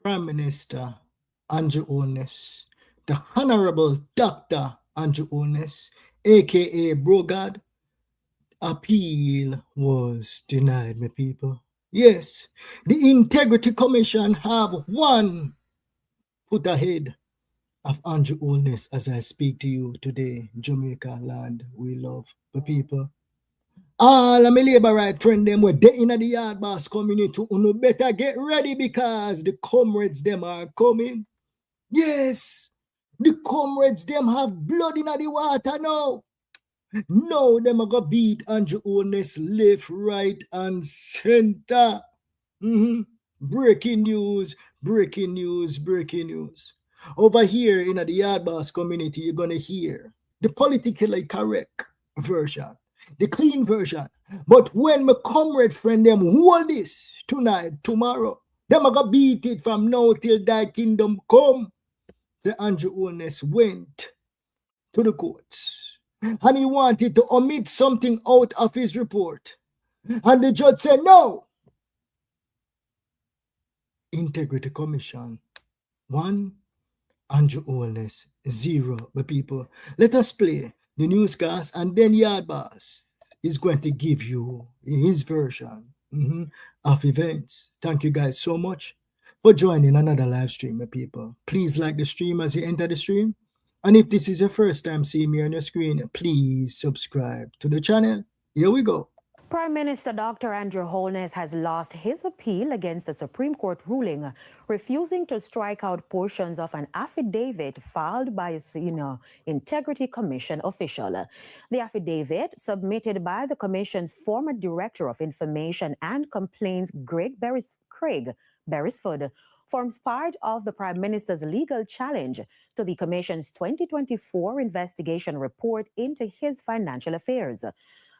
Prime Minister Andrew Holness, the Honorable Dr. Andrew Holness, aka Brogard, appeal was denied, my people. Yes, the Integrity Commission have one foot ahead of Andrew Holness as I speak to you today, Jamaica land we love, the people. All of my labor right friend them were they in the yard boss community. You better get ready because the comrades them are coming. Yes, the comrades them have blood in the water now. Now them are gonna beat Andrew Holness left, right, and center. Mm-hmm. Breaking news, breaking news, breaking news. Over here in the yard boss community, you're gonna hear the politically correct version, the clean version. But when my comrade friend them hold this tonight, tomorrow, them are gonna beat it from now till thy kingdom come. The Andrew Holness went to the courts and he wanted to omit something out of his report. And the judge said, no. Integrity Commission, 1. Andrew Holness, 0. The people. Let us play the newscast and then Yardbars is going to give you his version of events. Thank you guys so much for joining another live stream, my people. Please like the stream as you enter the stream. And if this is your first time seeing me on your screen, please subscribe to the channel. Here we go. Prime Minister Dr. Andrew Holness has lost his appeal against the Supreme Court ruling refusing to strike out portions of an affidavit filed by a senior Integrity Commission official. The affidavit, submitted by the Commission's former Director of Information and Complaints, Craig Beresford, forms part of the Prime Minister's legal challenge to the Commission's 2024 investigation report into his financial affairs.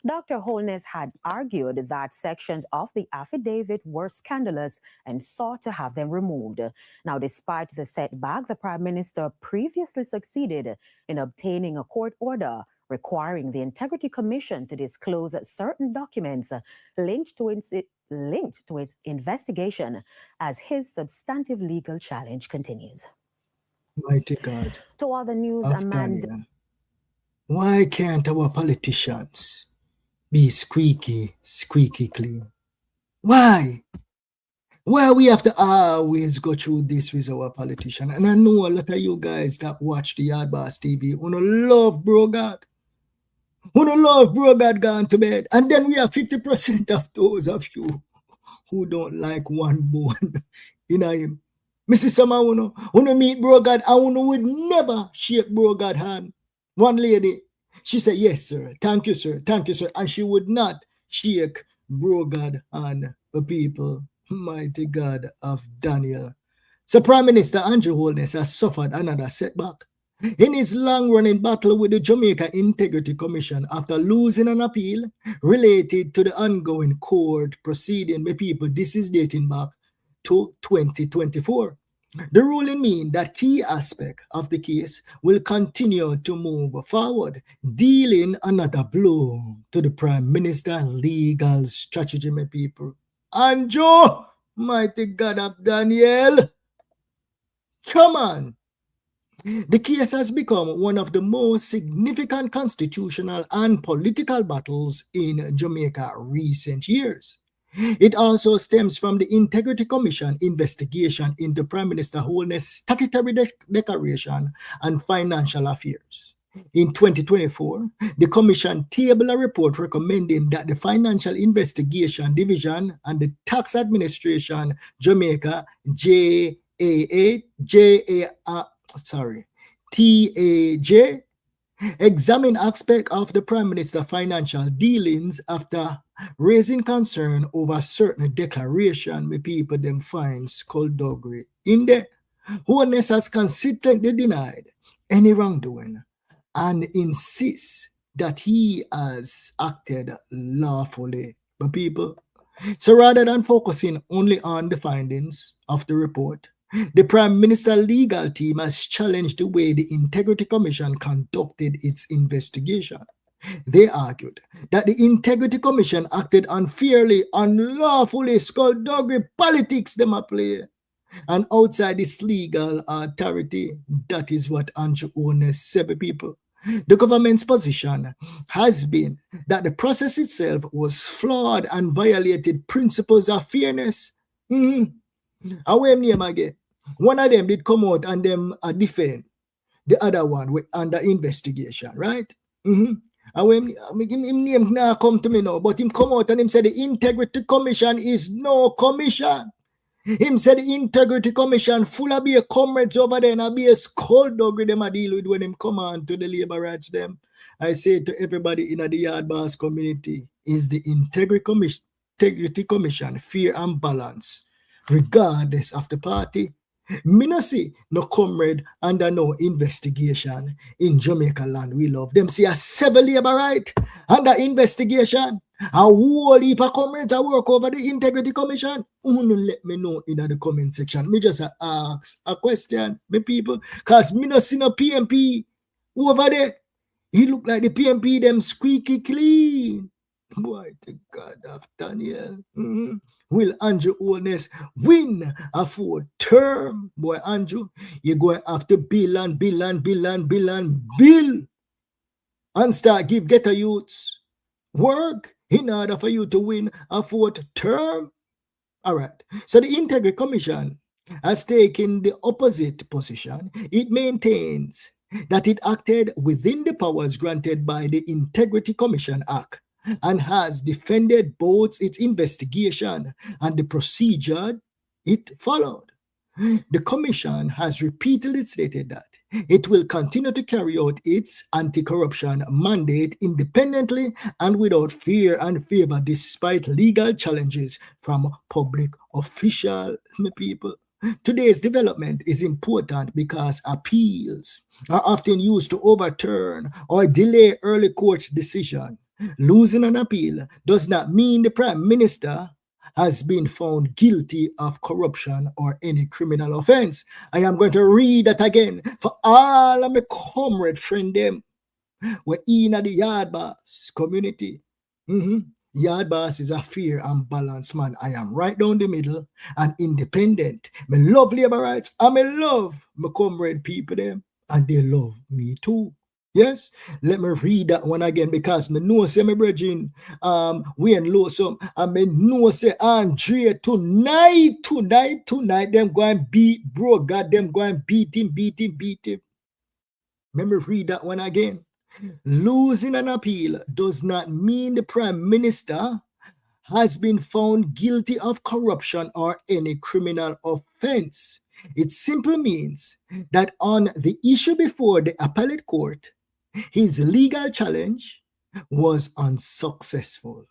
Dr. Holness had argued that sections of the affidavit were scandalous and sought to have them removed. Now, despite the setback, the Prime Minister previously succeeded in obtaining a court order requiring the Integrity Commission to disclose certain documents linked to its investigation as his substantive legal challenge continues. Mighty God. To all the news, Amanda. Why can't our politicians be squeaky clean? Why? Why we have to always go through this with our politician? And I know a lot of you guys that watch the Yardboss TV who love Brogard. Who love Brogard gone to bed. And then we have 50% of those of you who don't like one bone in him. Mrs. Sama, who meet Brogard and who would never shake Brogard hand. One lady, she said, yes, sir. Thank you, sir. Thank you, sir. And she would not shake Brogard and the people. Mighty God of Daniel. So Prime Minister Andrew Holness has suffered another setback in his long-running battle with the Jamaica Integrity Commission after losing an appeal related to the ongoing court proceeding. My people, this is dating back to 2024. The ruling means that key aspect of the case will continue to move forward, dealing another blow to the Prime Minister legal strategy, my people. Andrew, mighty God of Daniel, come on. The case has become one of the most significant constitutional and political battles in Jamaica recent years. It also stems from the Integrity Commission investigation into Prime Minister Holness' statutory declaration and financial affairs. In 2024, the Commission tabled a report recommending that the Financial Investigation Division and the Tax Administration Jamaica TAJ examine aspects of the Prime Minister's financial dealings after raising concern over certain declaration with people them find skullduggery in there. Holness has consistently denied any wrongdoing and insists that he has acted lawfully by people. So rather than focusing only on the findings of the report, the Prime Minister legal team has challenged the way the Integrity Commission conducted its investigation. They argued that the Integrity Commission acted unfairly, unlawfully, skullduggery politics them a play. And outside this legal authority, that is what Andrew Holness said, people. The government's position has been that the process itself was flawed and violated principles of fairness. Away name again. One of them did come out and them defend the other one with under investigation, right? And when him name now come to me now, but him come out and him said the Integrity Commission is no commission. Him said the Integrity Commission full of be comrades over there and be a scold dog with them a deal with when him come on to the labor rights them. I say to everybody in the yard boss community, is the Integrity Commission fair and balanced, regardless of the party. Me no see no comrade under no investigation in Jamaica land we love. Them see a civil labor right under investigation. A whole heap of comrades are work over the Integrity Commission. Only let me know in the comment section. Me just ask a question, me people, cause me no see no PMP over there. He look like the PMP them squeaky clean. Boy, thank God of Daniel. Will Andrew Holness win a fourth term? Boy, Andrew, you're going after bill and start give ghetto youths work in order for you to win a fourth term. All right. So the Integrity Commission has taken the opposite position. It maintains that it acted within the powers granted by the Integrity Commission Act and has defended both its investigation and the procedure it followed. The Commission has repeatedly stated that it will continue to carry out its anti-corruption mandate independently and without fear and favor despite legal challenges from public official people. Today's development is important because appeals are often used to overturn or delay early court decision. Losing an appeal does not mean the Prime Minister has been found guilty of corruption or any criminal offense. I am going to read that again for all of my comrade friend them. We're in the yard boss community. Yard boss is a fair and balanced man. I am right down the middle and independent. Me love labor rights and me love my comrade people them and they love me too. Yes, let me read that one again because me know say my brethren we and low some and me know say Andre tonight them go and beat bro God them go and beat him. Let me read that one again. Losing an appeal does not mean the Prime Minister has been found guilty of corruption or any criminal offense. It simply means that on the issue before the appellate court, his legal challenge was unsuccessful,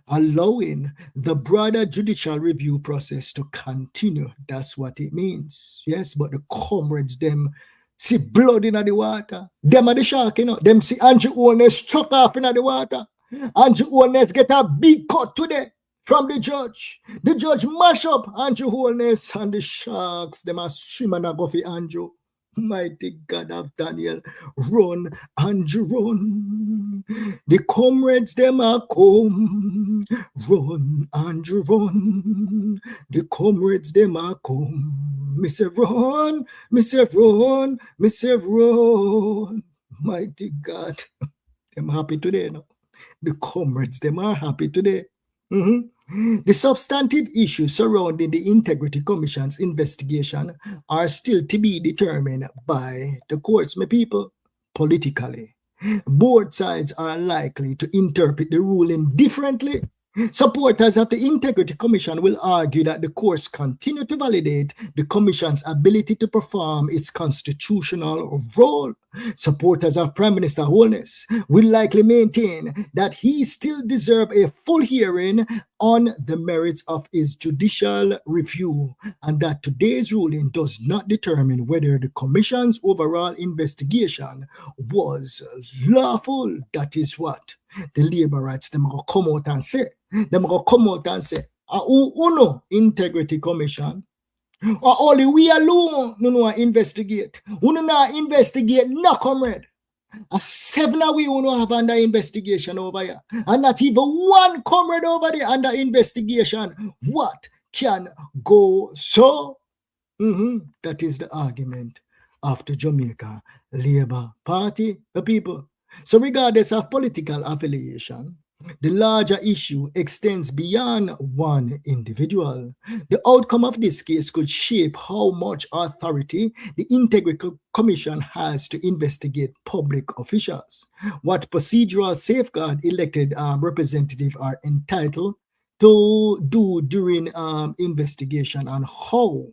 allowing the broader judicial review process to continue. That's what it means. Yes, but the comrades, them see blood in the water. Them are the shark, you know. Them see Andrew Holness chuck off in the water. Andrew Holness get a big cut today from the judge. The judge mash up Andrew Holness and the sharks. Them are swimming and go for Andrew. Mighty God of Daniel, run, Andrew, run. The comrades them are come. Run, Andrew, run. The comrades them are come. Me say run, me say run, me say run. Mighty God, them happy today, no? The comrades them are happy today. The substantive issues surrounding the Integrity Commission's investigation are still to be determined by the courts, my people, politically. Both sides are likely to interpret the ruling differently. Supporters of the Integrity Commission will argue that the courts continue to validate the Commission's ability to perform its constitutional role. Supporters of Prime Minister Holness will likely maintain that he still deserves a full hearing on the merits of his judicial review and that today's ruling does not determine whether the Commission's overall investigation was lawful. That is what the labor rights them go come out and say. Them go come out and say, uno Integrity Commission, or only we alone no investigate. Uno not investigate, no comrade. A 7 we uno have under investigation over here, and not even one comrade over there under investigation. What can go so? That is the argument of the Jamaica Labour Party, the people. So, regardless of political affiliation, the larger issue extends beyond one individual. The outcome of this case could shape how much authority the Integrity Commission has to investigate public officials, what procedural safeguard elected representatives are entitled to do during investigation, and how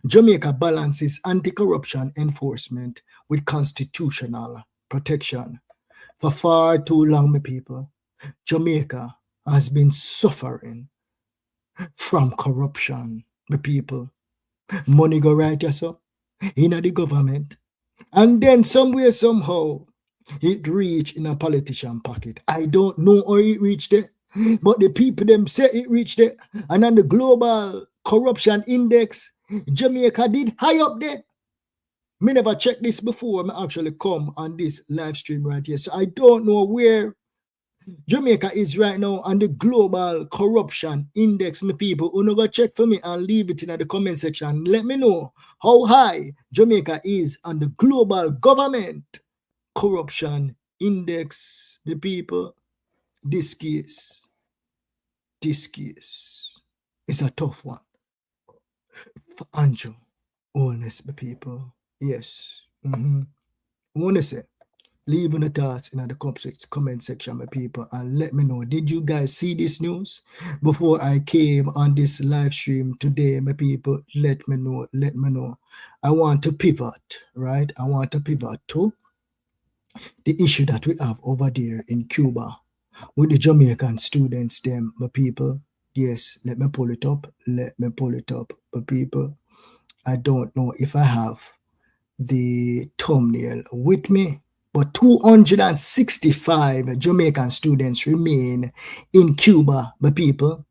Jamaica balances anti-corruption enforcement with constitutional protection. For far too long, my people, Jamaica has been suffering from corruption, my people. Money go right us up in the government. And then somewhere, somehow, it reach in a politician pocket. I don't know how it reached there, but the people them say it reached there. And on the global corruption index, Jamaica did high up there. Me never checked this before. Me actually come on this live stream right here. So I don't know where Jamaica is right now on the global corruption index. Me people, you know, go check for me and leave it in the comment section. Let me know how high Jamaica is on the global government corruption index. The people, this case is a tough one for Andrew Holness, the people. Yes. I want to say, leave in the thoughts in the comment section, my people, and let me know. Did you guys see this news before I came on this live stream today, my people? Let me know. Let me know. I want to pivot, right? I want to pivot to the issue that we have over there in Cuba with the Jamaican students, them, my people. Yes, let me pull it up. Let me pull it up, my people. I don't know if I have the thumbnail with me, but 265 Jamaican students remain in Cuba, my people,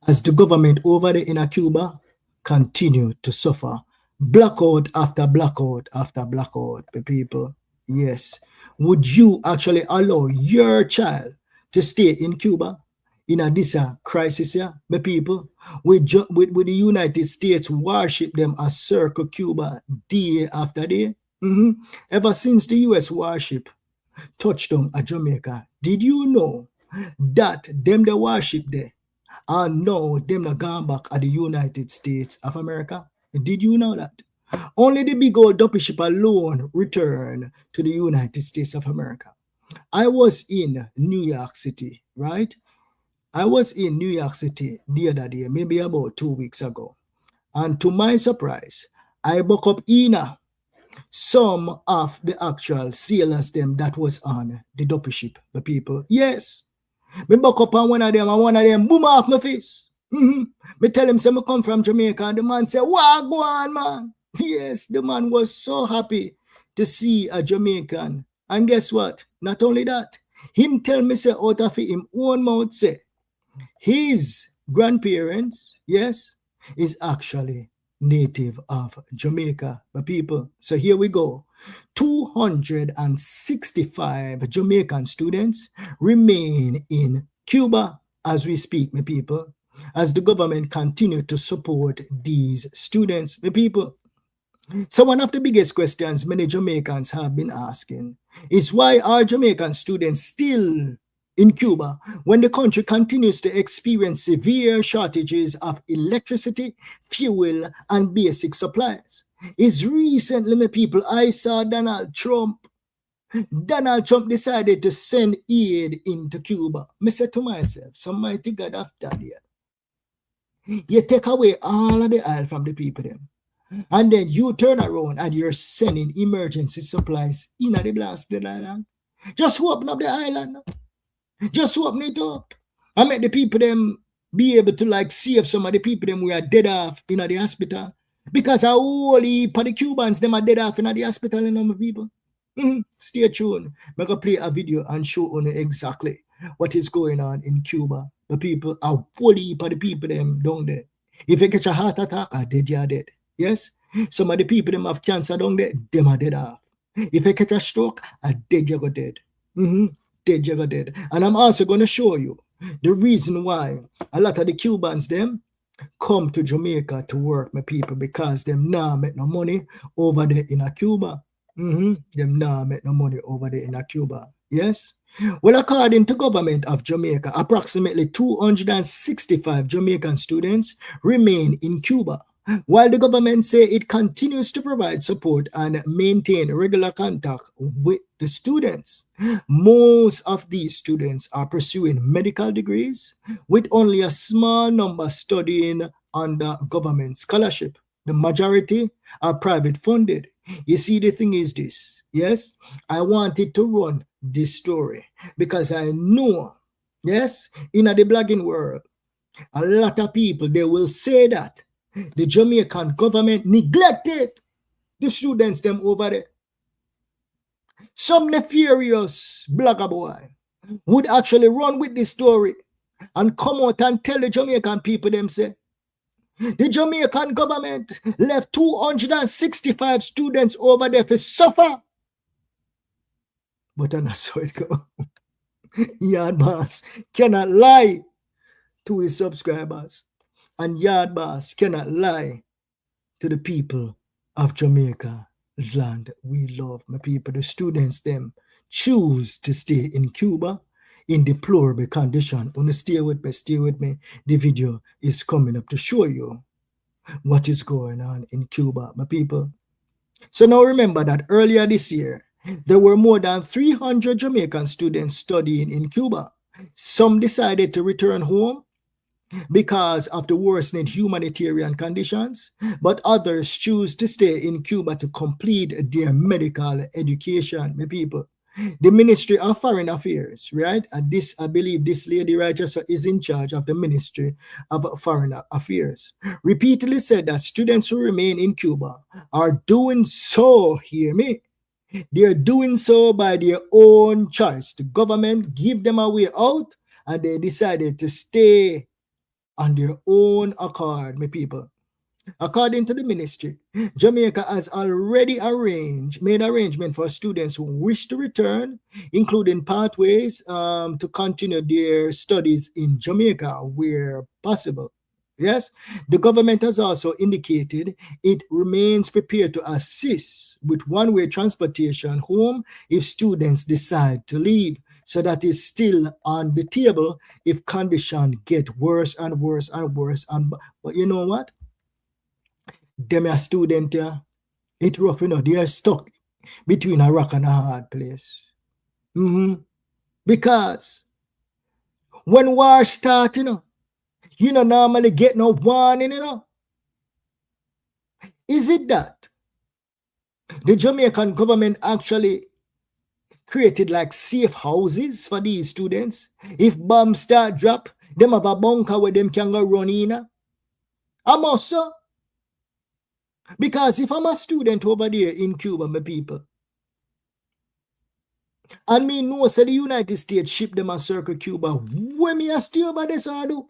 as the government over there in Cuba continue to suffer blackout after blackout after blackout, my people. Yes. Would you actually allow your child to stay in Cuba in a this crisis here, my people? With the United States worship them as circle Cuba day after day. Ever since the US worship touched them at Jamaica, did you know that them the worship there are now them not gone back at the United States of America? Did you know that? Only the big old duppy ship alone returned to the United States of America. I was in New York City, right? I was in New York City the other day, maybe about 2 weeks ago. And to my surprise, I woke up in some of the actual sailors them that was on the duppy ship, the people. Yes. Me buck up on one of them and one of them boom off my face. Me tell him, say me come from Jamaica, and the man say, "Wow, go on, man." Yes, the man was so happy to see a Jamaican. And guess what? Not only that, him tell me, say, out of him own mouth, say, his grandparents, yes, is actually native of Jamaica, the people. So here we go. 265 Jamaican students remain in Cuba as we speak, my people, as the government continue to support these students, my people. So one of the biggest questions many Jamaicans have been asking is, why are Jamaican students still in Cuba when the country continues to experience severe shortages of electricity, fuel, and basic supplies? Is recently, my people, I saw Donald Trump decided to send aid into Cuba. I said to myself, somebody God after that. You take away all of the oil from the people them, and then you turn around and you're sending emergency supplies in the blasted island. Just open up the island. Just open it up and make the people them be able to like save some of the people them who are dead off in the hospital. Because a whole heap of the Cubans them are dead off in the hospital, you know, my people. Stay tuned. I'm going to play a video and show you exactly what is going on in Cuba. The people, a whole heap of the people them down there. If you catch a heart attack, dead, you are dead. Yes? Some of the people them have cancer down there, them are dead off. If you catch a stroke, dead, you go dead. Dead, you go dead. And I'm also going to show you the reason why a lot of the Cubans them come to Jamaica to work, my people, because them nah make no money over there in a Cuba. Them nah make no money over there in a Cuba. Yes? Well, according to government of Jamaica, approximately 265 Jamaican students remain in Cuba, while the government say it continues to provide support and maintain regular contact with the students. Most of these students are pursuing medical degrees, with only a small number studying under government scholarship. The majority are private funded. You see, the thing is this. Yes, I wanted to run this story because I know, yes, in the blogging world, a lot of people, they will say that the Jamaican government neglected the students them over there. Some nefarious blogger boy would actually run with this story and come out and tell the Jamaican people them say, the Jamaican government left 265 students over there to suffer. But I saw it go. Yard Boss cannot lie to his subscribers. And Yard Boss cannot lie to the people of Jamaica land we love. My people, the students them choose to stay in Cuba in deplorable condition. Wanna stay with me. The video is coming up to show you what is going on in Cuba, my people. So now remember that earlier this year, there were more than 300 Jamaican students studying in Cuba. Some decided to return home because of the worsening humanitarian conditions, but others choose to stay in Cuba to complete their medical education, my people. The Ministry of Foreign Affairs, right? And this, I believe this lady right just is in charge of the Ministry of Foreign Affairs, repeatedly said that students who remain in Cuba are doing so, hear me, they're doing so by their own choice. The government give them a way out and they decided to stay on their own accord, my people. According to the ministry, Jamaica has already made arrangement for students who wish to return, including pathways to continue their studies in Jamaica where possible. Yes, the government has also indicated it remains prepared to assist with one-way transportation home if students decide to leave. So that is still on the table if conditions get worse and worse and worse. But you know what? Them a student, it rough, they are stuck between a rock and a hard place. Because when war start, you don't normally get no warning, Is it that the Jamaican government actually created like safe houses for these students? If bombs start drop, them have a bunker where them can go run in. I'm also, because if I'm a student over there in Cuba, my people, and me know say the United States ship them a circle Cuba, when me a stay over there, so I do.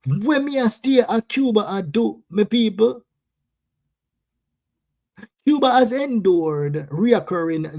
When me a stay at Cuba, I do, my people. Cuba has endured reoccurring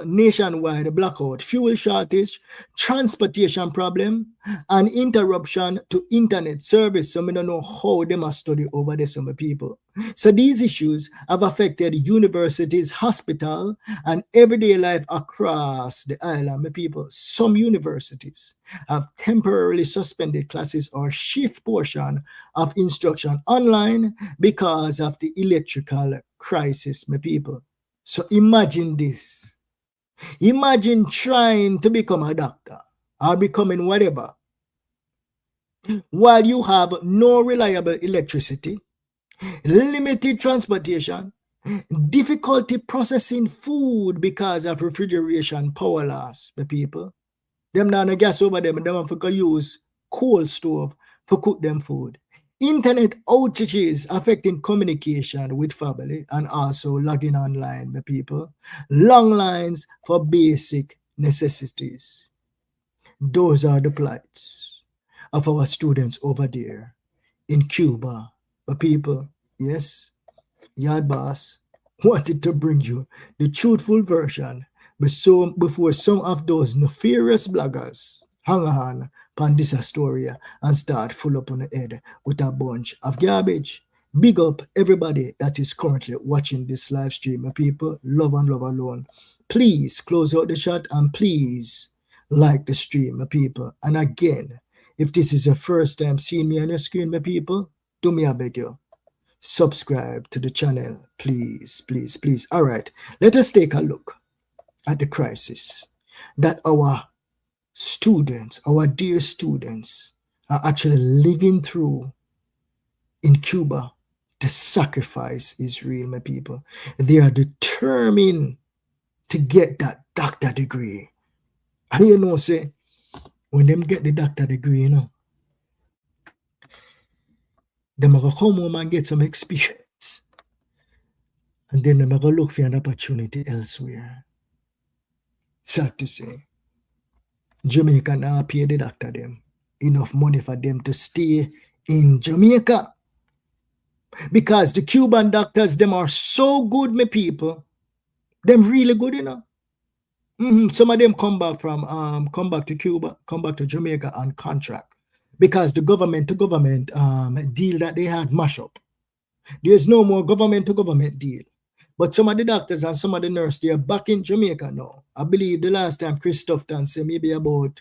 nationwide blackout, fuel shortage, transportation problem, and interruption to internet service. So I don't know how they must study over there, some people. So these issues have affected universities, hospital, and everyday life across the island, my people. Some universities have temporarily suspended classes or shift portion of instruction online because of the electrical crisis, my people. So imagine this. Imagine trying to become a doctor or becoming whatever while you have no reliable electricity, limited transportation, difficulty processing food because of refrigeration power loss, my people. Them not no gas over them have to use coal stove to cook them food. Internet outages affecting communication with family and also logging online, my people. Long lines for basic necessities. Those are the plights of our students over there in Cuba, my people. Yes, Yard Boss wanted to bring you the truthful version before some of those nefarious bloggers hang on pan this story and start full up on the head with a bunch of garbage. Big up everybody that is currently watching this live stream, my people. Love and love alone. Please close out the chat and please like the stream, my people. And again, if this is your first time seeing me on your screen, my people, do me a beg you. Subscribe to the channel, please, please, please. All right, let us take a look at the crisis that our students, our dear students, are actually living through in Cuba. The sacrifice is real, my people. They are determined to get that doctor degree. And you know, say, when them get the doctor degree, you know, them are going to come home and get some experience. And then them are going to look for an opportunity elsewhere. Sad to say. Jamaica now pay the doctor them enough money for them to stay in Jamaica. Because the Cuban doctors, them are so good, my people. Them really good, you know. Some of them come back to Cuba, come back to Jamaica on contract. Because the government to government deal that they had mash up. There's no more government to government deal. But some of the doctors and some of the nurses, they are back in Jamaica now. I believe the last time Christoph done said maybe about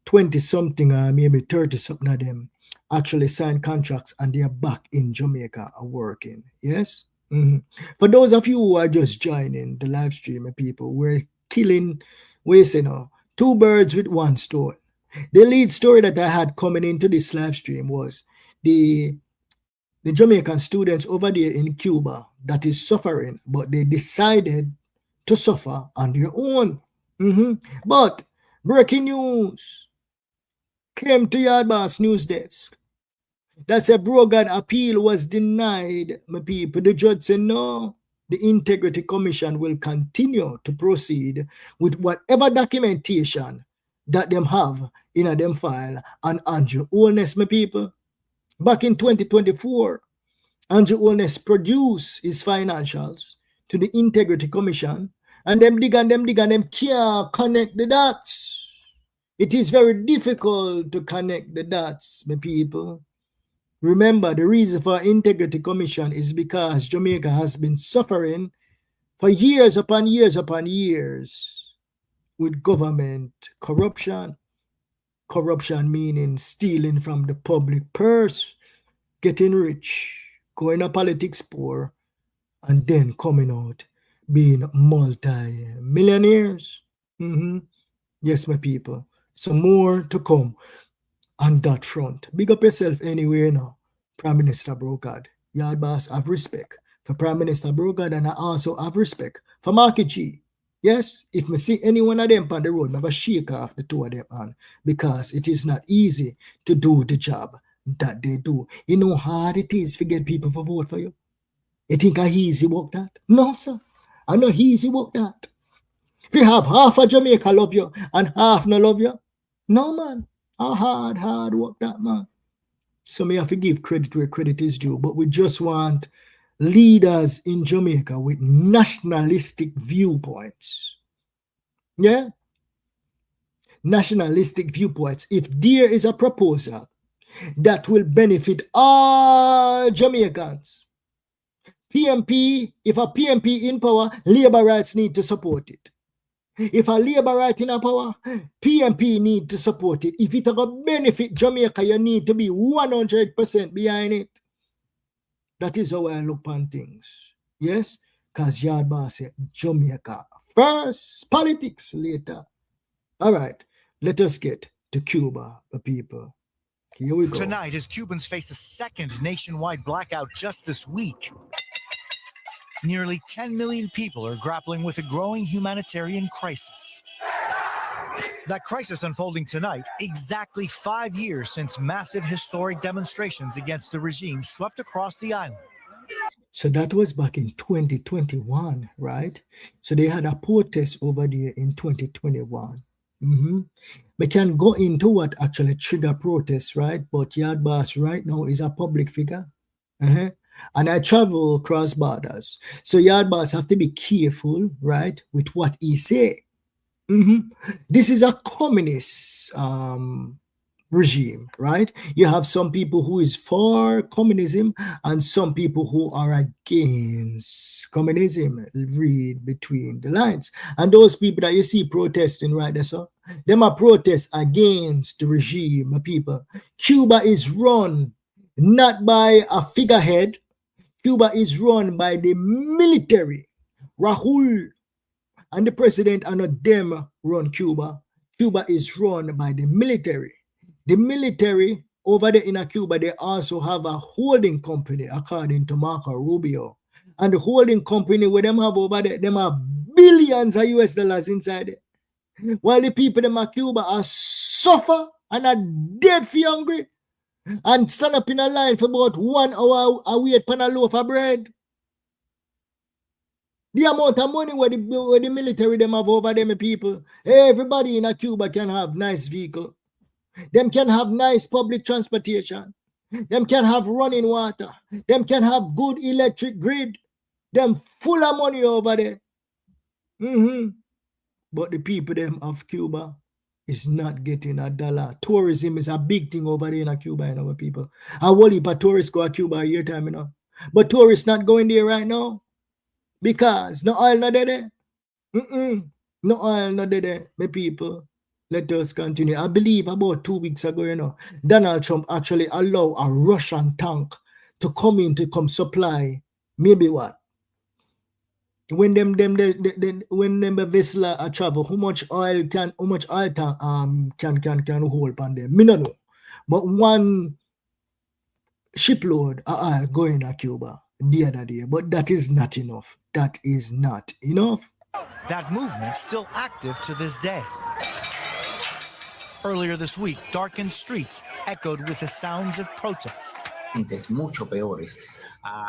20 something or maybe 30 something of them actually signed contracts and they are back in Jamaica working. Yes? For those of you who are just joining the live stream, people, we're killing, two birds with one stone. The lead story that I had coming into this live stream was the Jamaican students over there in Cuba that is suffering, but they decided to suffer on their own. But breaking news came to Yardboss News Desk. That a broad appeal was denied, my people. The judge said no, the Integrity Commission will continue to proceed with whatever documentation that them have in a them file on Andrew Holness, my people. Back in 2024, Andrew Holness produced his financials to the Integrity Commission, and them dig and them can't connect the dots. It is very difficult to connect the dots, my people. Remember, the reason for Integrity Commission is because Jamaica has been suffering for years upon years upon years with government corruption. Corruption meaning stealing from the public purse, getting rich, going to politics poor, and then coming out being multi-millionaires. Yes, my people. So more to come on that front. Big up yourself anyway now, Prime Minister Brogard. Yardboss, have respect for Prime Minister Brogard, and I also have respect for Marky G. Yes, if me see any one of them on the road, I have a shake off the two of them on, because it is not easy to do the job that they do. You know how hard it is to get people to vote for you? You think I easy work that? No, sir. I know easy work that. If you have half of Jamaica love you and half no love you, no, man. How hard work that, man. So me have to give credit where credit is due, but we just want leaders in Jamaica with nationalistic viewpoints. Yeah? Nationalistic viewpoints. If there is a proposal that will benefit all Jamaicans, PMP, if a PMP in power, labor rights need to support it. If a labor right in a power, PMP need to support it. If it will benefit Jamaica, you need to be 100% behind it. That is how I look on things. Yes? Because Yardboss said Jamaica first, politics later. All right, let us get to Cuba, people. Here we go. Tonight, as Cubans face a second nationwide blackout just this week, nearly 10 million people are grappling with a growing humanitarian crisis. That crisis unfolding tonight, exactly 5 years since massive historic demonstrations against the regime swept across the island. So that was back in 2021, right? So they had a protest over there in 2021. We can go into what actually triggered protests, right? But Yardboss right now is a public figure. And I travel across borders. So Yardboss have to be careful, right, with what he say. This is a communist regime, right? You have some people who is for communism and some people who are against communism. Read between the lines. And those people that you see protesting right there, so them are protest against the regime, people. Cuba is run not by a figurehead. Cuba is run by the military. Rahul and the president are not them run Cuba. Cuba is run by the military. The military over there in Cuba, they also have a holding company, according to Marco Rubio. And the holding company where them have over there, them have billions of US dollars inside it. While the people in Cuba are suffer and are dead for hungry and stand up in a line for about 1 hour and wait for a loaf of bread. The amount of money where the military them have over them people, everybody in Cuba can have nice vehicle. Them can have nice public transportation. Them can have running water. Them can have good electric grid. Them full of money over there. But the people them of Cuba is not getting a dollar. Tourism is a big thing over there in Cuba, you know, people. I worry if tourists go to Cuba a year time, you know. But tourists not going there right now because no oil not there. No oil not there, my people. Let us continue. I believe about 2 weeks ago, you know, Donald Trump actually allowed a Russian tank to come in to come supply maybe what? When them vessel travel, how much oil can hold on them? Me no know. But one shipload of oil going to Cuba the other day, but that is not enough. That is not enough. That movement still active to this day. Earlier this week, darkened streets echoed with the sounds of protest.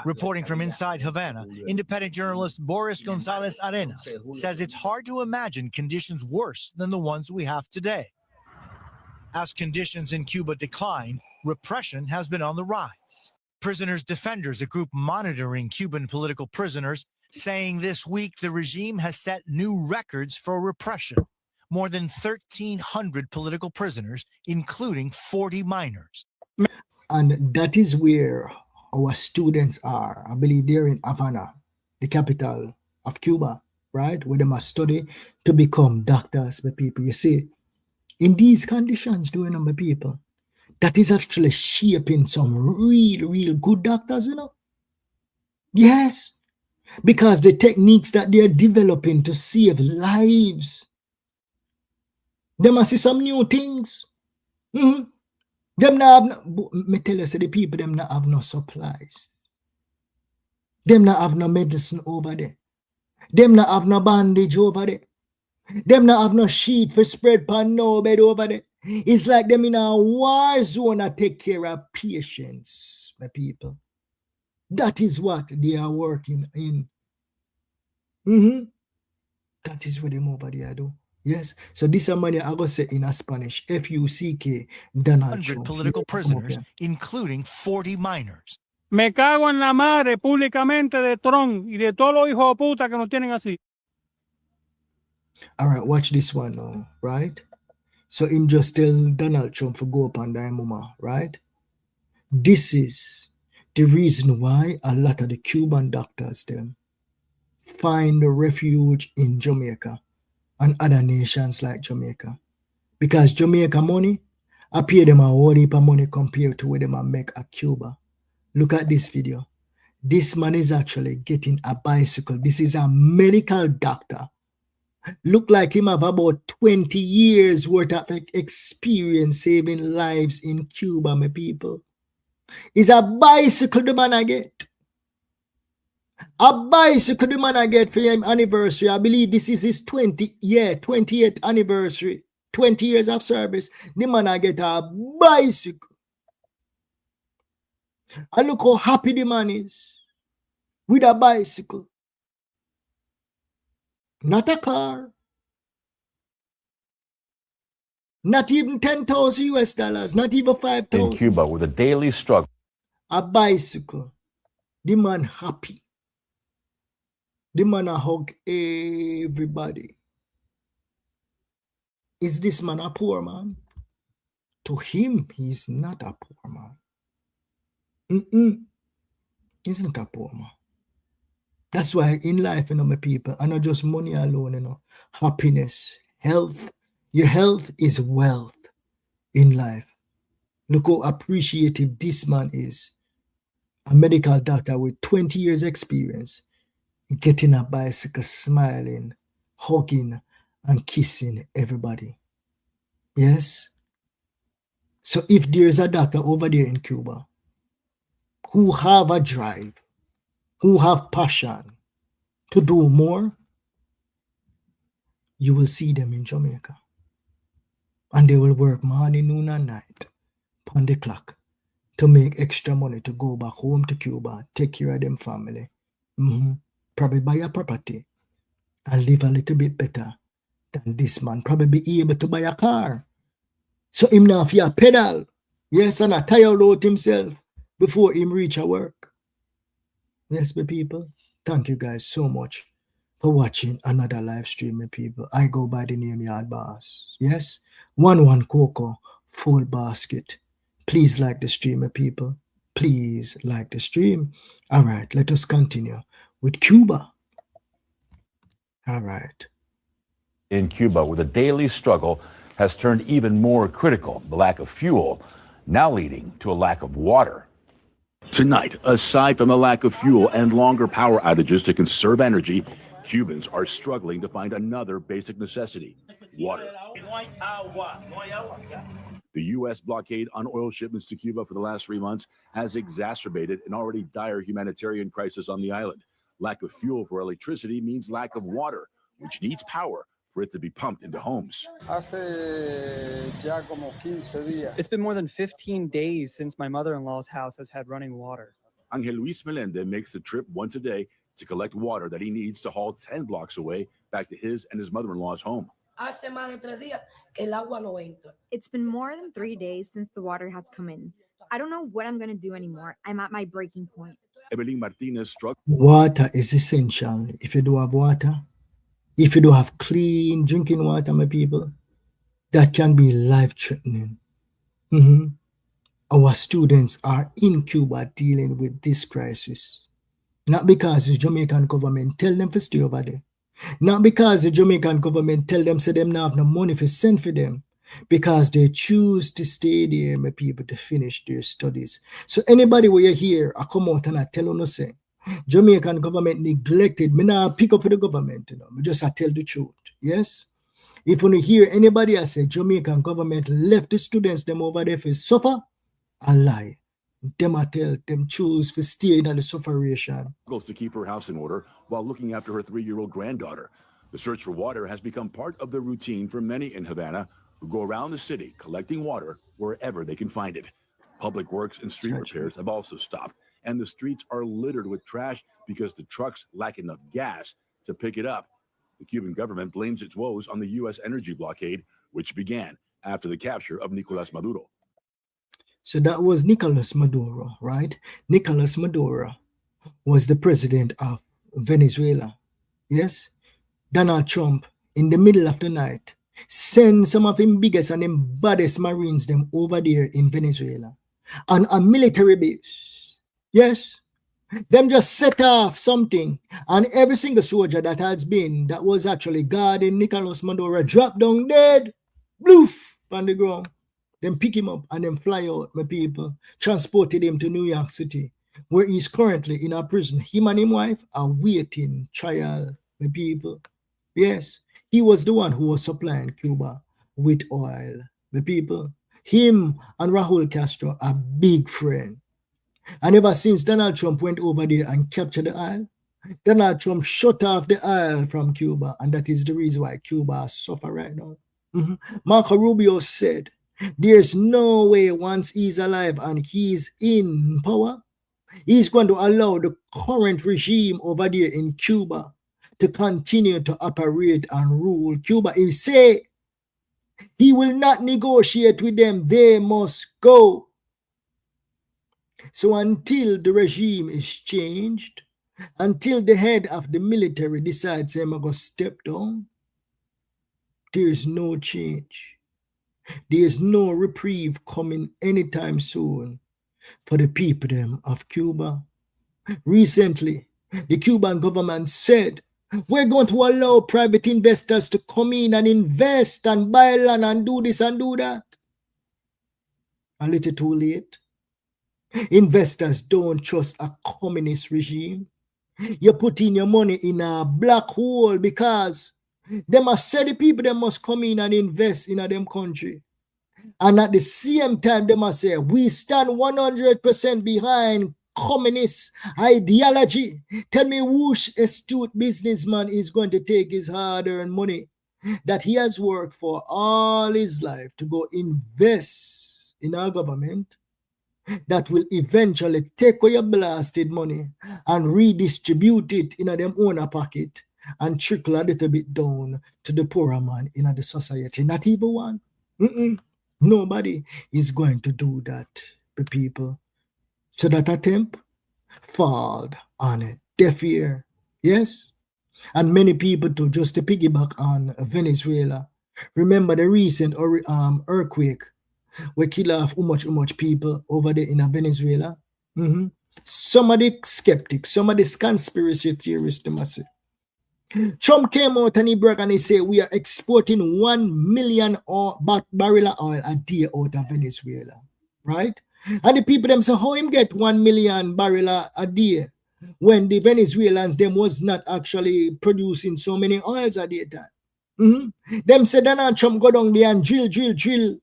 Reporting from inside Havana, independent journalist Boris Gonzalez Arenas says it's hard to imagine conditions worse than the ones we have today. As conditions in Cuba decline, repression has been on the rise. Prisoners Defenders, a group monitoring Cuban political prisoners, saying this week the regime has set new records for repression. More than 1,300 political prisoners, including 40 minors. And that is where our students are. I believe they're in Havana, the capital of Cuba, right? Where they must study to become doctors, my people. You see, in these conditions, doing my people, that is actually shaping some real good doctors, you know. Yes, because the techniques that they're developing to save lives, they must see some new things. Them not have me tell you, say the people them not have no supplies. Them not have no medicine over there. Them not have no bandage over there. Them not have no sheet for spread pan no bed over there. It's like them in a war zone that take care of patients, my people. That is what they are working in. That is what them over there do. Yes. So this is money I go say in a Spanish. FUCK Donald Trump. Political prisoners, including 40 minors. Me cago en la madre públicamente de Trump y de todos los hijos de puta que nos tienen así. All right, watch this one now, right? So him just tell Donald Trump to go up on that mama, right? This is the reason why a lot of the Cuban doctors them find refuge in Jamaica and other nations like Jamaica. Because Jamaica money, I pay them a whole heap of money compared to what them make at Cuba. Look at this video. This man is actually getting a bicycle. This is a medical doctor. Look like him have about 20 years worth of experience saving lives in Cuba, my people. It's a bicycle the man I get. A bicycle the man I get for him anniversary. I believe this is his 28th anniversary. 20 years of service. The man I get a bicycle. And look how happy the man is with a bicycle. Not a car. Not even 10,000 US dollars. Not even 5,000. In Cuba with a daily struggle. A bicycle. The man happy. The man a hug everybody. Is this man a poor man? To him, he's not a poor man. He's not a poor man. That's why in life, my people, and not just money alone, happiness, health. Your health is wealth in life. Look how appreciative this man is. A medical doctor with 20 years experience, getting a bicycle, smiling, hugging, and kissing everybody. Yes? So if there's a doctor over there in Cuba who have a drive, who have passion to do more, you will see them in Jamaica. And they will work morning, noon, and night on the clock to make extra money to go back home to Cuba, take care of them family, probably buy a property and live a little bit better than this man. Probably be able to buy a car. So him now fear pedal. Yes, and a tire out himself before him reach a work. Yes, my people. Thank you guys so much for watching another live stream, my people. I go by the name Yard Boss. Yes? 1 Cocoa, full basket. Please like the stream, my people. Please like the stream. All right, let us continue with Cuba. All right. In Cuba, where the daily struggle has turned even more critical, the lack of fuel now leading to a lack of water. Tonight, aside from the lack of fuel and longer power outages to conserve energy, Cubans are struggling to find another basic necessity, water. The U.S. blockade on oil shipments to Cuba for the last 3 months has exacerbated an already dire humanitarian crisis on the island. Lack of fuel for electricity means lack of water, which needs power for it to be pumped into homes. It's been more than 15 days since my mother-in-law's house has had running water. Angel Luis Melende makes the trip once a day to collect water that he needs to haul 10 blocks away back to his and his mother-in-law's home. It's been more than 3 days since the water has come in. I don't know what I'm going to do anymore. I'm at my breaking point. Evelyn Martinez struck. Water is essential. If you don't have water, if you don't have clean drinking water, my people, that can be life-threatening. Our students are in Cuba dealing with this crisis. Not because the Jamaican government tell them to stay over there. Not because the Jamaican government tell them say them not have no money to send for them. Because they choose to stay there, my people, to finish their studies. So anybody where you hear, I come out and I tell them, say, Jamaican government neglected. Me not pick up for the government, Me just I tell the truth. Yes? If you hear anybody I say Jamaican government left the students them over there for suffer, I lie. Them I tell them choose to stay in the sufferation. Goes to keep her house in order while looking after her 3-year-old granddaughter. The search for water has become part of the routine for many in Havana who go around the city collecting water wherever they can find it. Public works and street repairs have also stopped, and the streets are littered with trash because the trucks lack enough gas to pick it up. The Cuban government blames its woes on the U.S. energy blockade, which began after the capture of Nicolas Maduro. So that was Nicolas Maduro, right? Nicolas Maduro was the president of Venezuela. Yes? Donald Trump, in the middle of the night, send some of him biggest and them baddest Marines them over there in Venezuela on a military base. Yes? Them just set off something, and every single soldier that was actually guarding Nicolas Maduro dropped down dead, bloof, on the ground. Then pick him up and then fly out, my people. Transported him to New York City, where he's currently in a prison. Him and his wife are waiting trial, my people. Yes, he was the one who was supplying Cuba with oil, my people. Him and Raul Castro are big friends. And ever since Donald Trump went over there and captured the oil, Donald Trump shut off the oil from Cuba, and that is the reason why Cuba suffer right now. Marco Rubio said, there's no way once he's alive and he's in power, he's going to allow the current regime over there in Cuba to continue to operate and rule Cuba. He say he will not negotiate with them. They must go. So until the regime is changed, until the head of the military decides I'm going to step down, there is no change. There is no reprieve coming anytime soon for the people them of Cuba. Recently, the Cuban government said, we're going to allow private investors to come in and invest and buy land and do this and do that. A little too late. Investors don't trust a communist regime. You put in your money in a black hole because they must say the people they must come in and invest in a them country. And at the same time, they must say, we stand 100% behind communist ideology. Tell me which astute businessman is going to take his hard-earned money that he has worked for all his life to go invest in our government that will eventually take away your blasted money and redistribute it in them own pocket and trickle a little bit down to the poorer man in the society. Not even one. Nobody is going to do that, the people. So that attempt fall on a deaf ear. Yes? And many people too, just to piggyback on Venezuela. Remember the recent earthquake where kill off how much people over there in Venezuela? Some of the skeptics, some of the conspiracy theorists, they must say. Trump came out and he broke and he said we are exporting 1 million barrel of oil a day out of Venezuela, right? And the people them say how him get 1 million barrel a day when the Venezuelans them was not actually producing so many oils at the time. Them said Donald Trump go down there and drill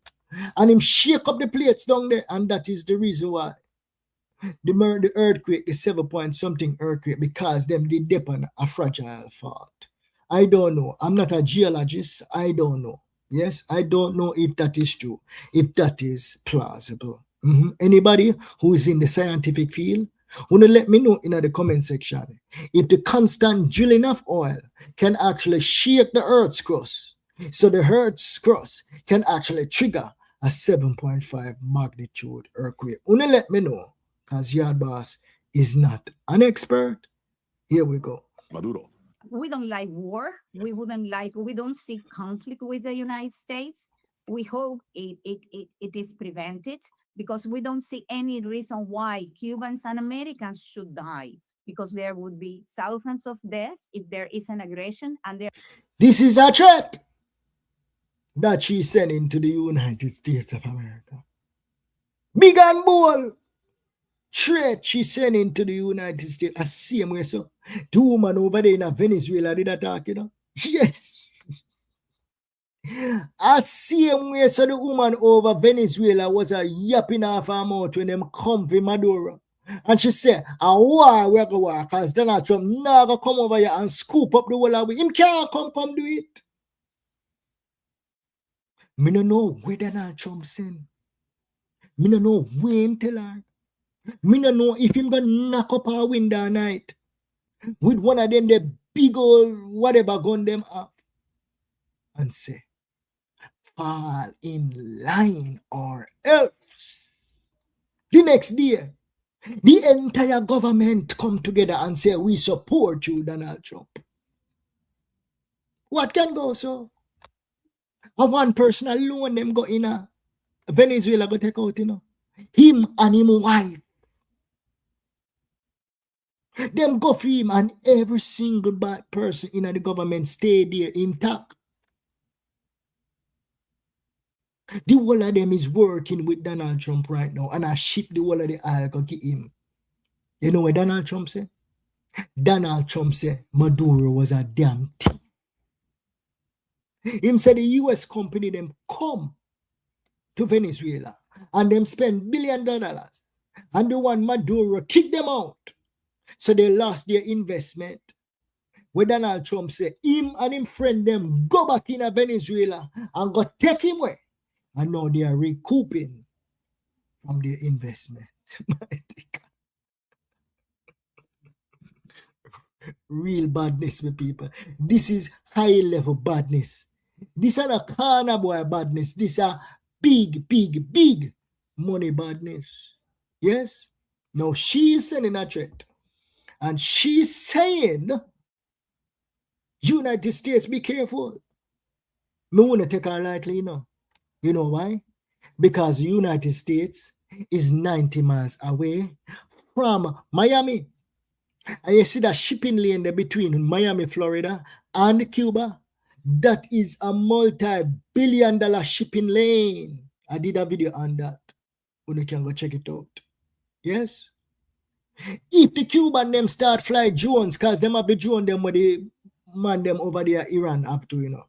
and him shake up the plates down there, and that is the reason why the earthquake, the 7 point something earthquake, because them did depend on a fragile fault. I don't know. I'm not a geologist. I don't know. Yes, I don't know if that is true, if that is plausible. Anybody who is in the scientific field, want to let me know in the comment section if the constant drilling of oil can actually shake the Earth's crust, so the Earth's crust can actually trigger a 7.5 magnitude earthquake. Want to let me know, because Yard Boss is not an expert. Here we go. Maduro. We don't like war. We don't see conflict with the United States. We hope it is prevented, because we don't see any reason why Cubans and Americans should die, because there would be thousands of deaths if there is an aggression. And this is a threat that she's sending to the United States of America. Big and bold threat she's sending to the United States. I see him where so the woman over there in Venezuela did attack, you know? Yes. I see him where so the woman over Venezuela was a yapping off her mouth when them come for Maduro. And she said, a war we're going to war, because Donald Trump never come over here and scoop up the whole of it. Him can't come do it. Me no know where Donald Trump send. Me no know when tell her. Me no know if him gonna knock up our window night with one of them the big old whatever gun them up and say, fall in line or else. The next day, the entire government come together and say, we support you, Donald Trump. What can go so? A one person alone them go in a Venezuela go take out, you know. Him and him wife. Them go for him and every single bad person in the government stay there intact. The whole of them is working with Donald Trump right now, and I ship the whole of the oil go get him. You know what Donald Trump said? Donald Trump said Maduro was a damn thief. Him said the US company them come to Venezuela and them spend $1 billion, and the one Maduro kick them out. So they lost their investment. Where Donald Trump said him and him friend them go back in Venezuela and go take him away. And now they are recouping from their investment. Real badness with people. This is high level badness. This is not corner boy badness. This is a big money badness. Yes? Now she's sending a threat. And she's saying, United States, be careful. Me want to take her lightly, you know. You know why? Because the United States is 90 miles away from Miami. And you see that shipping lane there between Miami, Florida and Cuba. That is a multi-billion-dollar shipping lane. I did a video on that. You can go check it out. Yes? If the Cuban them start fly drones, because them have the drone them where they man them over there, Iran have to, you know.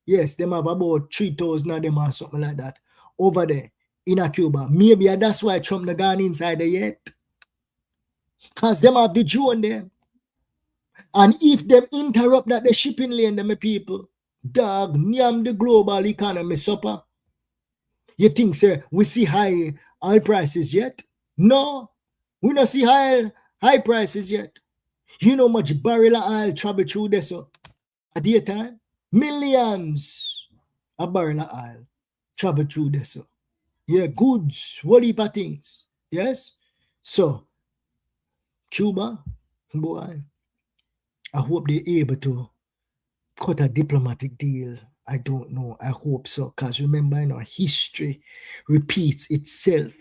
Yes, them have about 3,000 of them or something like that over there in a Cuba. Maybe that's why Trump not gone inside there yet. Because them have the drone there. And if them interrupt that the shipping lane, them people, dog, nyam the global economy supper. You think, sir, we see high oil prices yet? No, we don't see high prices yet. You know much barrel of oil travel through this a daytime? Millions of barrel of oil travel through this. Yeah, goods, what heap of things. Yes? So, Cuba, boy, I hope they're able to cut a diplomatic deal. I don't know. I hope so. Because remember, you know, history repeats itself.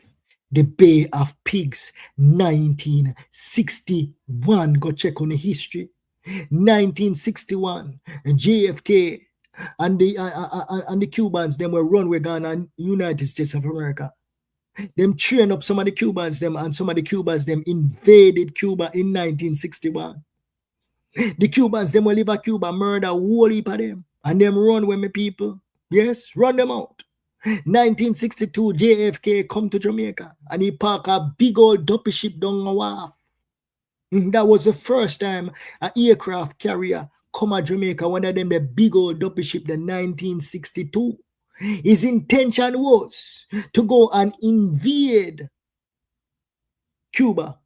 The Bay of Pigs, 1961. Go check on the history. 1961. JFK and the Cubans, them were run with Ghana and United States of America. Them trained up some of the Cubans, them, and some of the Cubans, them invaded Cuba in 1961. The Cubans, them will live at Cuba, murder whole heap of them, and them run with me people. Yes, run them out. 1962, JFK come to Jamaica, and he park a big old dopey ship down the wharf. That was the first time an aircraft carrier come to Jamaica, one of them, the big old dopey ship, the 1962. His intention was to go and invade Cuba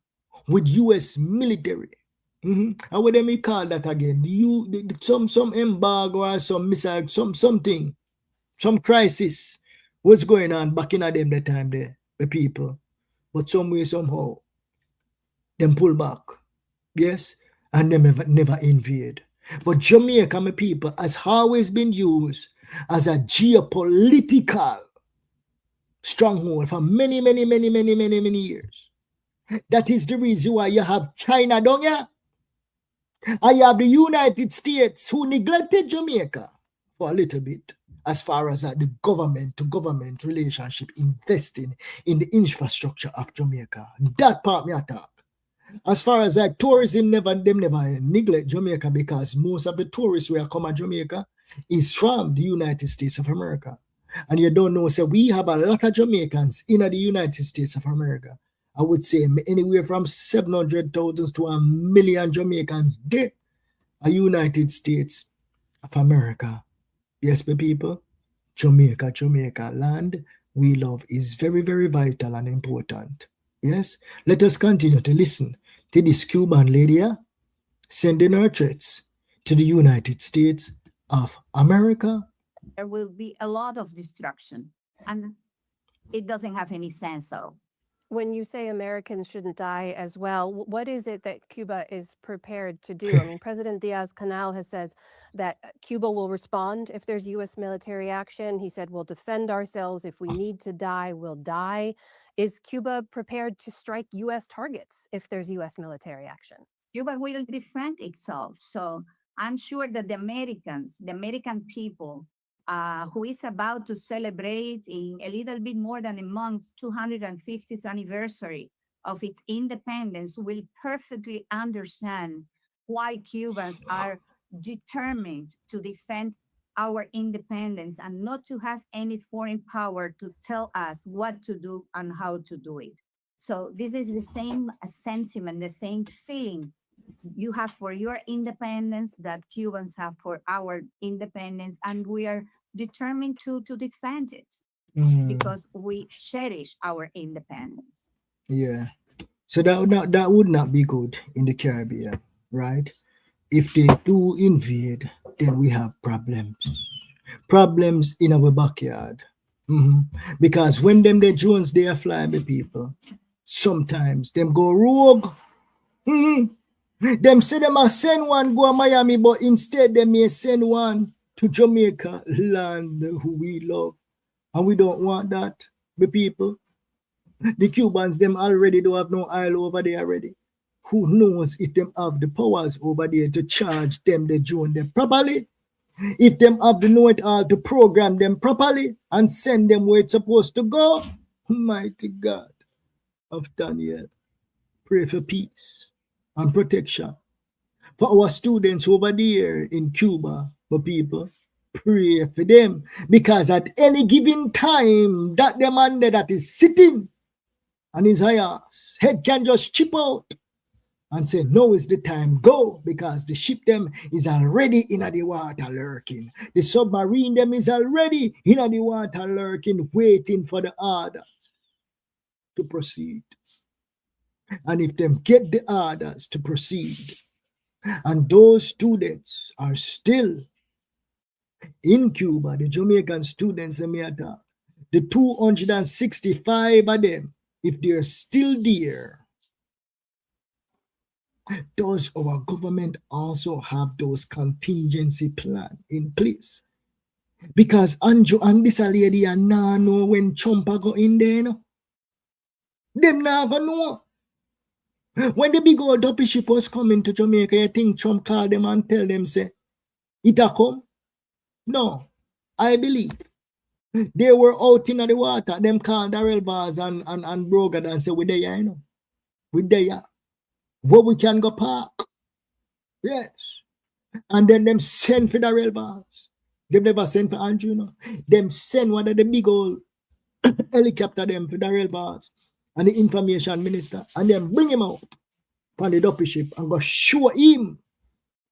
with U.S. military. And what do we call that again? Some embargo or some missile, something, some crisis was going on back in them that time there, the people. But some way, somehow, them pull back. Yes? And them never invade. But Jamaica, my people, has always been used as a geopolitical stronghold for many, many, many, many, many, many years. That is the reason why you have China, don't you? And you have the United States who neglected Jamaica for a little bit as far as the government-to-government relationship, investing in the infrastructure of Jamaica. That part me attack. As far as like tourism, them never neglect Jamaica, because most of the tourists who come to Jamaica is from the United States of America. And you don't know, so we have a lot of Jamaicans in the United States of America. I would say anywhere from 700,000 to 1 million Jamaicans there are United States of America. Yes, my people, Jamaica land we love is very, very vital and important. Yes, let us continue to listen to this Cuban lady sending her threats to the United States of America. There will be a lot of destruction, and it doesn't have any sense at all. When you say Americans shouldn't die as well, what is it that Cuba is prepared to do? I mean, President Diaz-Canel has said that Cuba will respond if there's U.S. military action. He said, we'll defend ourselves. If we need to die, we'll die. Is Cuba prepared to strike U.S. targets if there's U.S. military action? Cuba will defend itself. So I'm sure that the American people, who is about to celebrate in a little bit more than a month, 250th anniversary of its independence, will perfectly understand why Cubans are determined to defend our independence and not to have any foreign power to tell us what to do and how to do it. So this is the same sentiment, the same feeling you have for your independence that Cubans have for our independence, and we are determined to defend it because we cherish our independence. Yeah. So that would not be good in the Caribbean, right? If they do invade, then we have problems in our backyard. Because when the drones they are flying the people, sometimes them go rogue. Them say them a send one go to Miami, but instead they may send one to Jamaica, land who we love And we don't want that, the people. The Cubans, them already don't have no oil over there already. Who knows if them have the powers over there to charge them, the drone them properly? If them have the know-it-all to program them properly and send them where it's supposed to go? Mighty God of Daniel, pray for peace and protection for our students over there in Cuba, for people. Pray for them, because at any given time, that the man that is sitting on his ass head can just chip out and say, no, it's the time, go, because the ship them is already in the water lurking. The submarine them is already in the water lurking, waiting for the order to proceed. And if them get the orders to proceed, and those students are still in Cuba, the Jamaican students, the 265 of them, if they're still there, does our government also have those contingency plan in place? Because Andrew and this lady are now know when Trump go in there, no? Them not gonna know. When the big old dopey ship was coming to Jamaica, you think Trump called them and tell them, say, it a come? No, I believe. They were out in the water. Them called Darrell Bars and Brogard and say, we there, you know? We there. Where we can go park. Yes. And then them send for Darrell Bars. They never send for Andrew, no? Them send one of the big old helicopter them for Darrell Bars and the information minister, and then bring him out on the dopey ship and go show him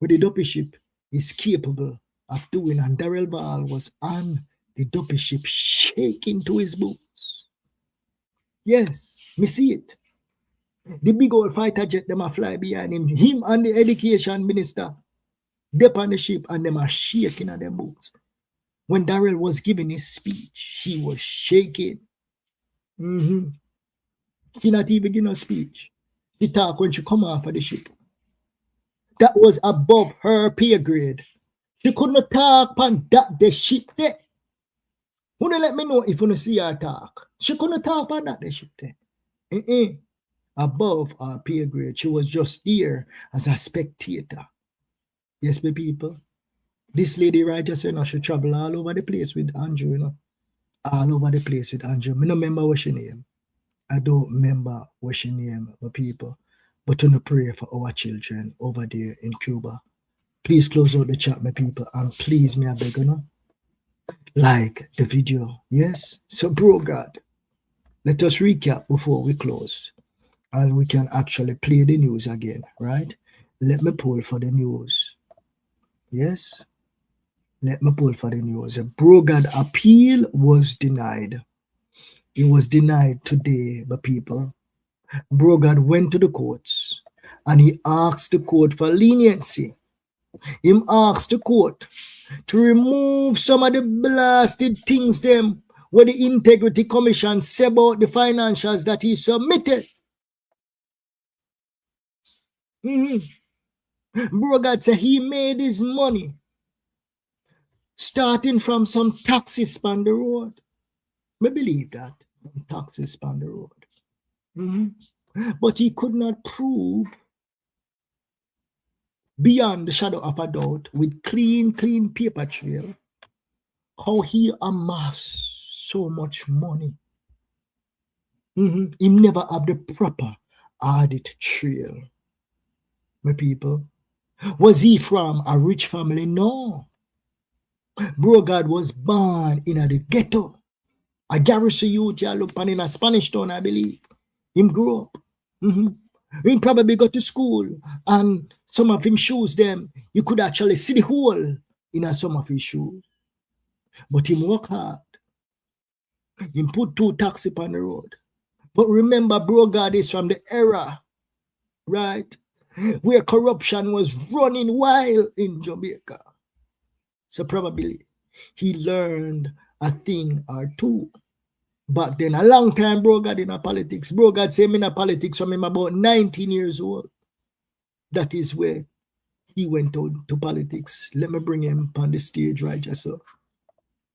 what the dopey ship is capable of doing. And Darrell Ball was on the dopey ship shaking to his boots. Yes, me see it. The big old fighter jet, them a fly behind him. Him and the education minister, they on the ship and them are shaking at their boots. When Darrell was giving his speech, he was shaking. She not even giving a speech. She talk when she come off of the ship. That was above her pay grade. She couldn't talk on that the ship there. Who let me know if you see her talk? She couldn't talk on that the ship there. Above her pay grade. She was just there as a spectator. Yes, my people. This lady right just said, she travel all over the place with Andrew, you know. All over the place with Andrew. I don't remember what she name. I don't remember what she name, my people. But to pray for our children over there in Cuba. Please close out the chat, my people. And please, me I beg you, know, like the video. Yes? So, bro God, let us recap before we close. And we can actually play the news again, right? Let me pull for the news. Yes? Let me pull for the news. A Brogard appeal was denied. It was denied today by people. Brogard went to the courts and he asked the court for leniency. He asked the court to remove some of the blasted things them where the Integrity Commission said about the financials that he submitted. Brogard said he made his money starting from some taxes on the road. I believe that. Taxes on the road. But he could not prove beyond the shadow of a doubt with clean paper trail how he amassed so much money. He never had the proper audit trail. My people. Was he from a rich family? No. Brogard was born in the ghetto. A garrison youth, in a Spanish town, I believe. Him grew up. He probably go to school, and some of him shoes them, you could actually see the hole in some of his shoes. But him work hard. He put 2 taxis on the road. But remember, Brogard is from the era, right, where corruption was running wild in Jamaica. So probably he learned a thing or two. Back then, a long time, Brogard in politics. Brogard said in politics from him about 19 years old. That is where he went on to politics. Let me bring him on the stage right just so.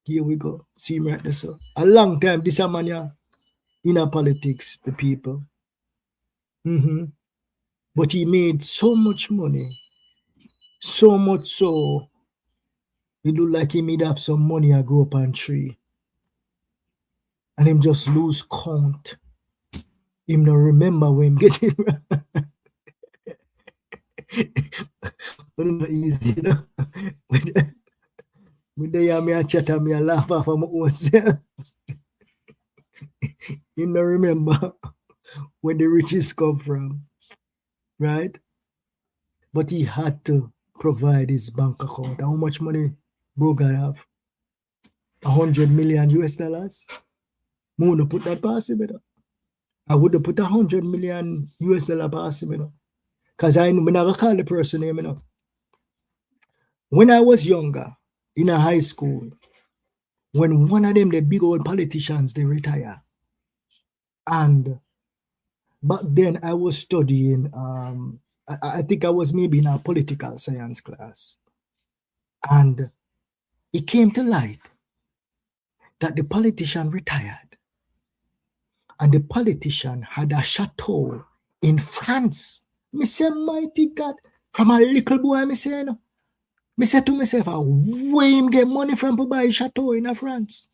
Here we go. See him right there, so. A long time, this a man here in a politics, the people. But he made so much money. So much so, it look like he made have some money I grow up on tree. And him just lose count. Him not remember when him get it right. But it's not easy, you know. When they hear me a chat and me a laugh off of my own self. You don't remember where the riches come from, right? But he had to provide his bank account. How much money bro got have? 100 million US dollars? I would put that past him, you know. I would have put 100 million US dollar past him, you know. Because I never call the person name, you know. When I was younger, in a high school, when one of them, the big old politicians, they retire. And back then I was studying, I think I was maybe in a political science class. And it came to light that the politician retired. And the politician had a chateau in France. Me say, mighty God, from a little boy, me say, no. Me say to myself, where him get money from to buy a chateau in France?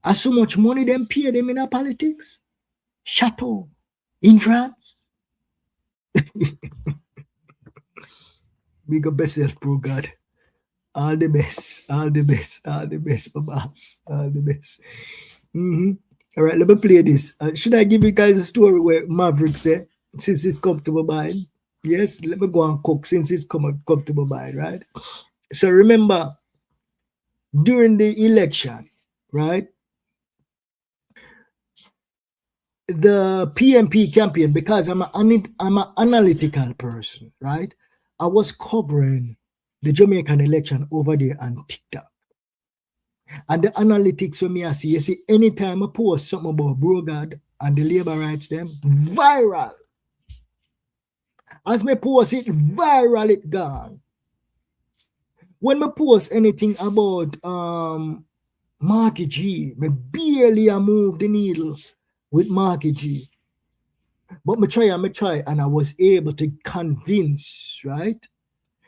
As so much money them pay them in a politics? Chateau in France? Big up yourself, bro God. All the best, all the best, all the best, babas, all the best. All right, let me play this. Should I give you guys a story where Maverick said, since he's come to my mind? Yes, let me go and cook since he's come to my mind, right? So remember, during the election, right? The PMP campaign, because I'm an analytical person, right? I was covering the Jamaican election over there on TikTok. And the analytics when me I see, you see, anytime I post something about Brogard and the labor rights, them viral. As me post it, viral it gone. When me post anything about Marky G, me barely move the needle with Marky G. But me try, and I was able to convince, right,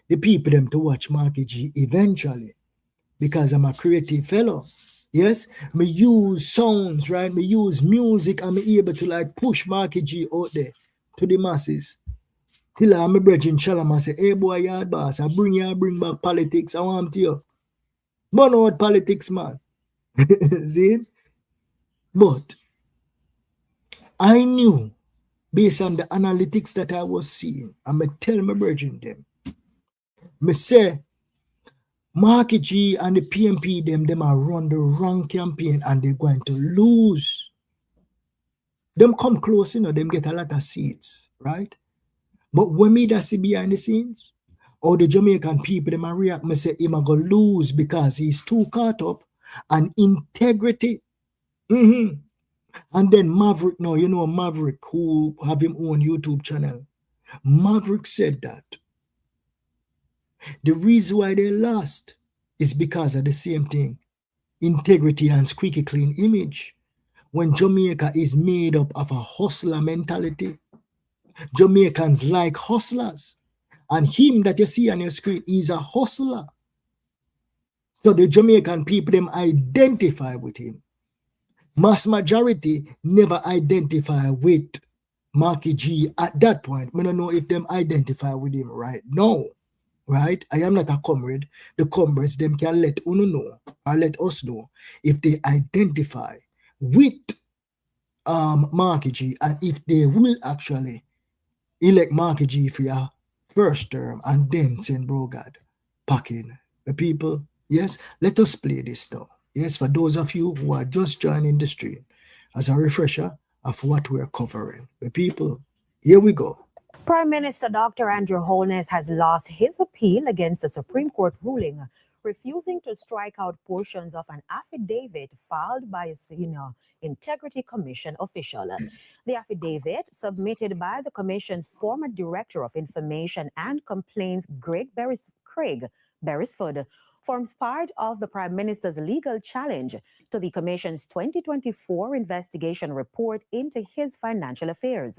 the people them to watch Marky G eventually. Because I'm a creative fellow. Yes, me use sounds, right? Me use music, and me able to like push Marky G out there to the masses. Till I'm a bridging Shalom, I say, hey boy, yard boss, I bring back politics. I want you. Burn out politics, man. See? But I knew, based on the analytics that I was seeing, I'm going to tell my brethren them. Me say, Marky G and the PMP, them are run the wrong campaign and they're going to lose. Them come close, you know, them get a lot of seats, right? But when me that see behind the scenes, or the Jamaican people, them a react, me say, him a go lose because he's too caught up on integrity. And then Maverick, now, you know Maverick, who have him own YouTube channel. Maverick said that the reason why they lost is because of the same thing. Integrity and squeaky clean image. When Jamaica is made up of a hustler mentality, Jamaicans like hustlers. And him that you see on your screen is a hustler. So the Jamaican people, them identify with him. Mass majority never identify with Marky G at that point. I don't know if them identify with him right now. Right? I am not a comrade. The comrades, them can let Uno know or let us know if they identify with Marky G and if they will actually elect Marky G for your first term and then send Brogard packing the people. Yes, let us play this now. Yes, for those of you who are just joining the stream, as a refresher of what we're covering. The people, here we go. Prime Minister Dr. Andrew Holness has lost his appeal against the Supreme Court ruling refusing to strike out portions of an affidavit filed by a senior Integrity Commission official. The affidavit, submitted by the Commission's former Director of Information and Complaints, Craig Beresford, forms part of the Prime Minister's legal challenge to the Commission's 2024 investigation report into his financial affairs.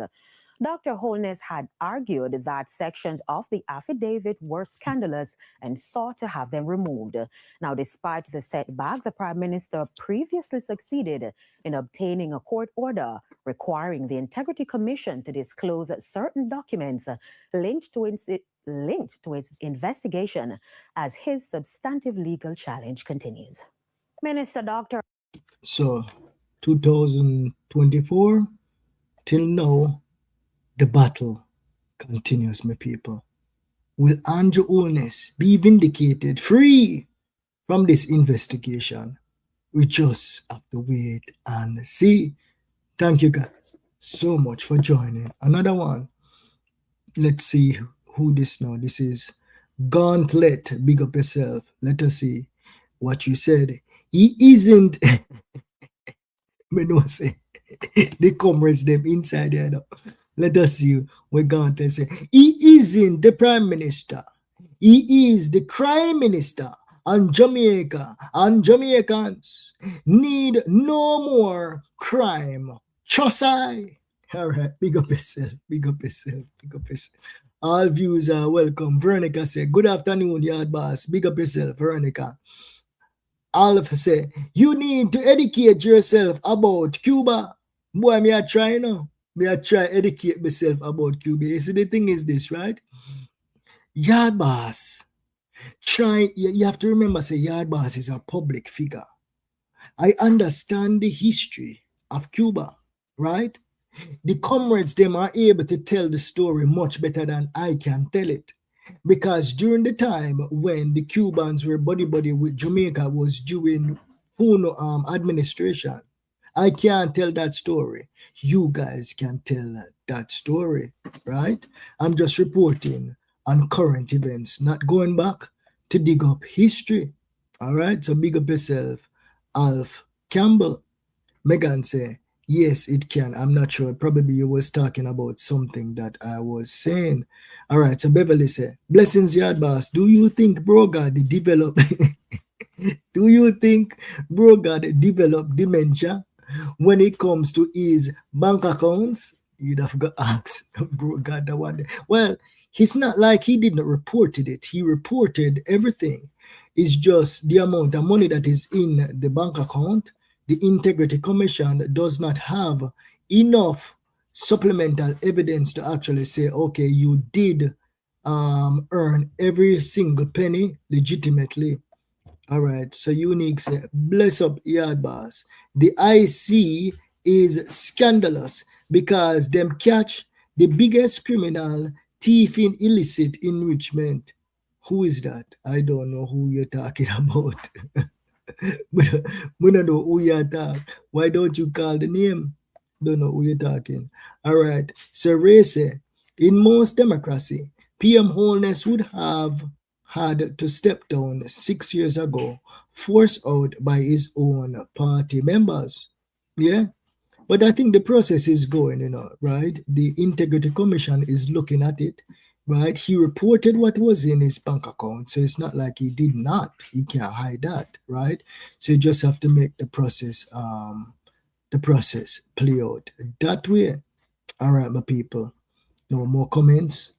Dr. Holness had argued that sections of the affidavit were scandalous and sought to have them removed. Now, despite the setback, the Prime Minister previously succeeded in obtaining a court order requiring the Integrity Commission to disclose certain documents linked to its investigation as his substantive legal challenge continues. Minister Dr. So, 2024 till now, the battle continues, my people. Will Andrew Holness be vindicated, free from this investigation? We just have to wait and see. Thank you guys so much for joining. Another one. Let's see who this now. This is Gauntlet. Big up yourself. Let us see what you said. He isn't. Me no say. The comrades them inside there now. Let us see what Gauntlet say. He isn't the Prime Minister. He is the Crime Minister. And Jamaica and Jamaicans need no more crime. Trust I. All right, big up yourself, big up yourself, big up yourself. All views are welcome. Veronica said, good afternoon, yard boss. Big up yourself, Veronica. Alf said, you need to educate yourself about Cuba. Boy, me I try now. Me I try educate myself about Cuba. You see, the thing is this, right? Yard boss. You have to remember, say, yard boss is a public figure. I understand the history of Cuba, right? The comrades, them are able to tell the story much better than I can tell it. Because during the time when the Cubans were buddy-buddy with Jamaica was during administration, I can't tell that story. You guys can tell that story, right? I'm just reporting on current events, not going back to dig up history. All right, so big up yourself, Alf Campbell. Megan say, yes, it can. I'm not sure. Probably you was talking about something that I was saying. All right, so Beverly say, blessings, yard boss. Do you think Brogard develop? Do you think Brogard develop dementia when it comes to his bank accounts? You'd have got asked Brogard the one day. Well, it's not like he didn't report it. He reported everything. It's just the amount of money that is in the bank account. The Integrity Commission does not have enough supplemental evidence to actually say, okay, you did earn every single penny legitimately. All right, so Unique say, bless up, yard boss. The IC is scandalous because them catch the biggest criminal thief in illicit enrichment. Who is that? I don't know who you're talking about. We don't know who you're talking. Why don't you call the name? Don't know who you're talking. All right. So Ray say, in most democracy, PM Holness would have had to step down 6 years ago, forced out by his own party members. Yeah. But I think the process is going, right? The Integrity Commission is looking at it, right? He reported what was in his bank account. So it's not like he did not. He can't hide that, right? So you just have to make the process play out that way. All right, my people. No more comments.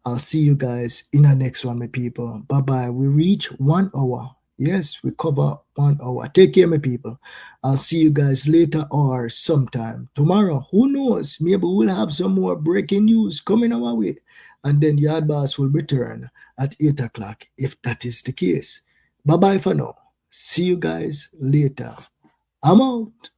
I'll see you guys in the next one, my people. Bye-bye. We reach 1 hour. Yes, we cover 1 hour. Take care, my people. I'll see you guys later or sometime. Tomorrow, who knows? Maybe we'll have some more breaking news coming our way. And then Yard Boss will return at 8 o'clock if that is the case. Bye-bye for now. See you guys later. I'm out.